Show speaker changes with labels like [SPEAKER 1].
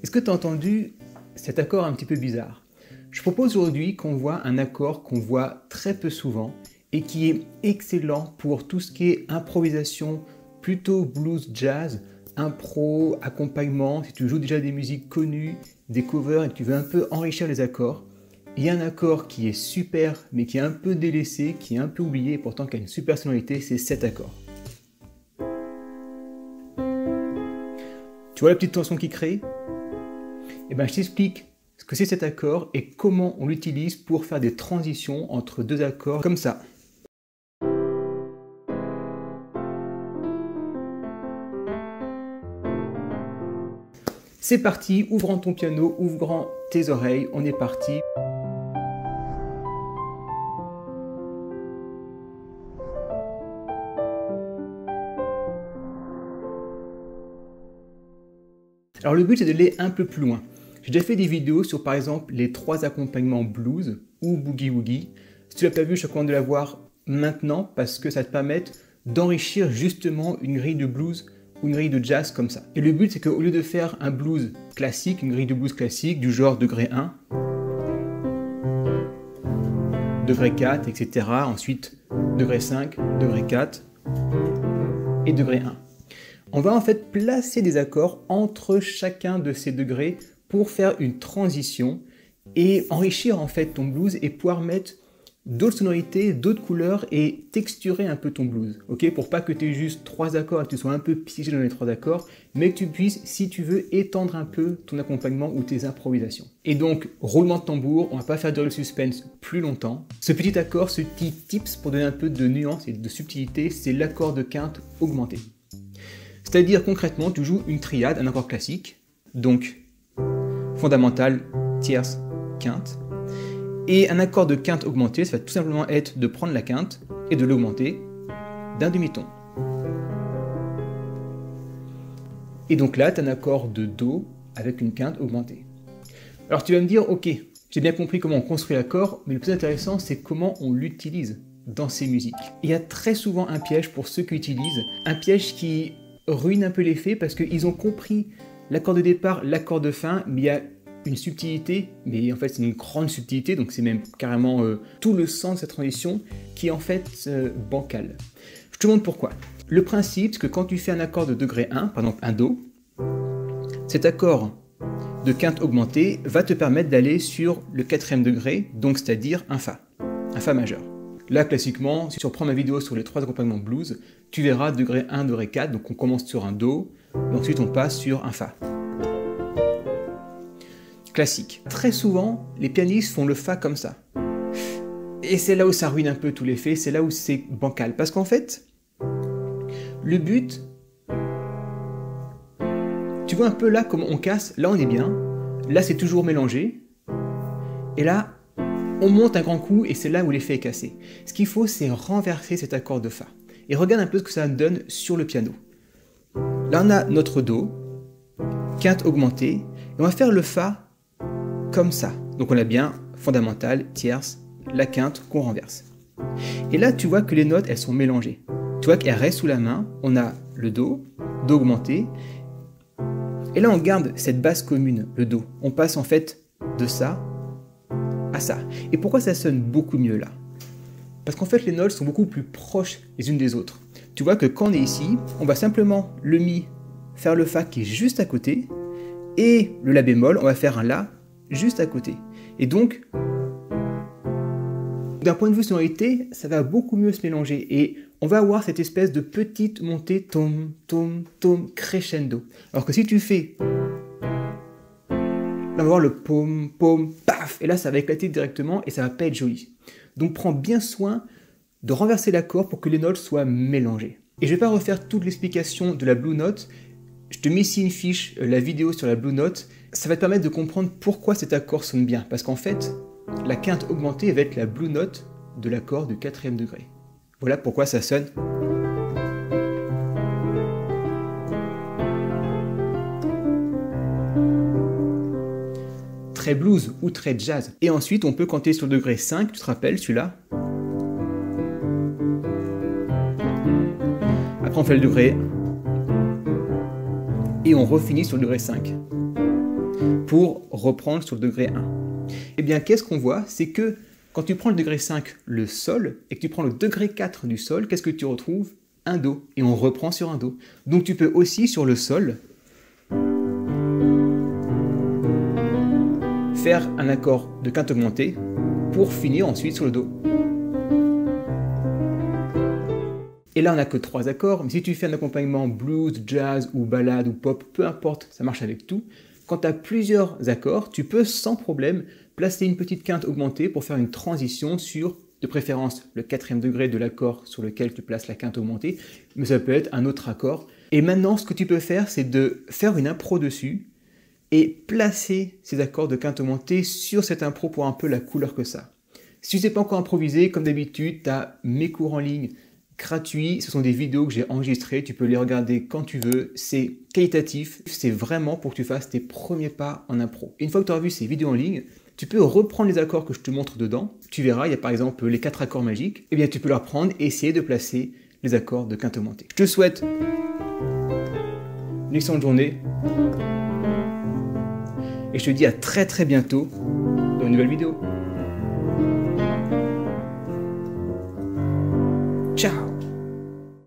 [SPEAKER 1] Est-ce que tu as entendu cet accord un petit peu bizarre? Je propose aujourd'hui qu'on voit un accord qu'on voit très peu souvent et qui est excellent pour tout ce qui est improvisation, plutôt blues jazz, impro, accompagnement, si tu joues déjà des musiques connues, des covers et que tu veux un peu enrichir les accords. Il y a un accord qui est super mais qui est un peu délaissé, qui est un peu oublié et pourtant qui a une super sonorité, c'est cet accord. Tu vois la petite tension qui crée? Eh bien, je t'explique ce que c'est cet accord et comment on l'utilise pour faire des transitions entre deux accords comme ça. C'est parti, ouvrant ton piano, ouvrant tes oreilles, on est parti. Alors le but c'est d'aller un peu plus loin. J'ai déjà fait des vidéos sur par exemple les 3 accompagnements blues ou boogie woogie. Si tu l'as pas vu, je te recommande de la voir maintenant parce que ça te permet d'enrichir justement une grille de blues ou une grille de jazz comme ça. Et le but c'est qu'au lieu de faire un blues classique, une grille de blues classique du genre degré 1, degré 4, etc. Ensuite degré 5, degré 4 et degré 1. On va en fait placer des accords entre chacun de ces degrés pour faire une transition et enrichir en fait ton blues et pouvoir mettre d'autres sonorités, d'autres couleurs et texturer un peu ton blues, ok? Pour pas que tu aies juste 3 accords et que tu sois un peu piégé dans les 3 accords, mais que tu puisses, si tu veux, étendre un peu ton accompagnement ou tes improvisations. Et donc, roulement de tambour, on va pas faire durer le suspense plus longtemps. Ce petit accord, ce petit tips pour donner un peu de nuance et de subtilité, c'est l'accord de quinte augmenté. C'est-à-dire concrètement, tu joues une triade, un accord classique, donc fondamental, tierce, quinte. Et un accord de quinte augmenté, ça va tout simplement être de prendre la quinte et de l'augmenter d'un demi-ton. Et donc là, tu as un accord de Do avec une quinte augmentée. Alors tu vas me dire, ok, j'ai bien compris comment on construit l'accord, mais le plus intéressant, c'est comment on l'utilise dans ces musiques. Il y a très souvent un piège pour ceux qui utilisent, un piège qui ruine un peu l'effet parce qu'ils ont compris l'accord de départ, l'accord de fin, mais il y a une subtilité, mais en fait c'est une grande subtilité, donc c'est même carrément tout le sens de cette transition qui est en fait bancal. Je te montre pourquoi. Le principe, c'est que quand tu fais un accord de degré 1, par exemple un Do, cet accord de quinte augmentée va te permettre d'aller sur le 4e degré, donc c'est-à-dire un Fa majeur. Là, classiquement, si tu reprends ma vidéo sur les 3 accompagnements blues, tu verras degré 1, degré 4, donc on commence sur un Do, et ensuite on passe sur un Fa. Classique. Très souvent, les pianistes font le Fa comme ça. Et c'est là où ça ruine un peu tout l'effet, c'est là où c'est bancal. Parce qu'en fait, le but, tu vois un peu là comment on casse, là on est bien, là c'est toujours mélangé, et là, on monte un grand coup et c'est là où l'effet est cassé. Ce qu'il faut, c'est renverser cet accord de Fa. Et regarde un peu ce que ça donne sur le piano. Là, on a notre Do, quinte augmentée, et on va faire le Fa comme ça. Donc on a bien fondamental, tierce, la quinte qu'on renverse. Et là, tu vois que les notes, elles sont mélangées. Tu vois qu'elles restent sous la main. On a le Do, Do augmenté. Et là, on garde cette basse commune, le Do. On passe en fait de ça à ça. Et pourquoi ça sonne beaucoup mieux là? Parce qu'en fait les notes sont beaucoup plus proches les unes des autres. Tu vois que quand on est ici, on va simplement le Mi faire le Fa qui est juste à côté et le La bémol, on va faire un La juste à côté. Et donc, d'un point de vue sonorité, ça va beaucoup mieux se mélanger et on va avoir cette espèce de petite montée tom, tom, tom, crescendo. Alors que si tu fais on va voir le pom, pom, paf, et là ça va éclater directement et ça va pas être joli. Donc prends bien soin de renverser l'accord pour que les notes soient mélangées. Et je vais pas refaire toute l'explication de la Blue Note, je te mets ici une fiche, la vidéo sur la Blue Note, ça va te permettre de comprendre pourquoi cet accord sonne bien, parce qu'en fait, la quinte augmentée va être la Blue Note de l'accord du 4e degré. Voilà pourquoi ça sonne. Très blues ou très jazz. Et ensuite, on peut compter sur le degré 5, tu te rappelles celui-là. Après, on fait le degré. Et on refinit sur le degré 5. pour reprendre sur le degré 1. Eh bien, qu'est-ce qu'on voit? C'est que quand tu prends le degré 5, le sol, et que tu prends le degré 4 du sol, qu'est-ce que tu retrouves? Un do, et on reprend sur un do. Donc tu peux aussi, sur le sol, faire un accord de quinte augmentée pour finir ensuite sur le do. Et là, on n'a que 3 accords, mais si tu fais un accompagnement blues, jazz ou ballade ou pop, peu importe, ça marche avec tout. Quand tu as plusieurs accords, tu peux sans problème placer une petite quinte augmentée pour faire une transition sur, de préférence, le 4e degré de l'accord sur lequel tu places la quinte augmentée, mais ça peut être un autre accord. Et maintenant, ce que tu peux faire, c'est de faire une impro dessus et placer ces accords de quinte augmentée sur cette impro pour un peu la couleur que ça. Si tu ne sais pas encore improviser, comme d'habitude, tu as mes cours en ligne gratuits, ce sont des vidéos que j'ai enregistrées, tu peux les regarder quand tu veux, c'est qualitatif, c'est vraiment pour que tu fasses tes premiers pas en impro. Et une fois que tu auras vu ces vidéos en ligne, tu peux reprendre les accords que je te montre dedans, tu verras, il y a par exemple les 4 accords magiques, et bien tu peux leur prendre et essayer de placer les accords de quinte augmentée. Je te souhaite une excellente journée, et je te dis à très bientôt dans une nouvelle vidéo.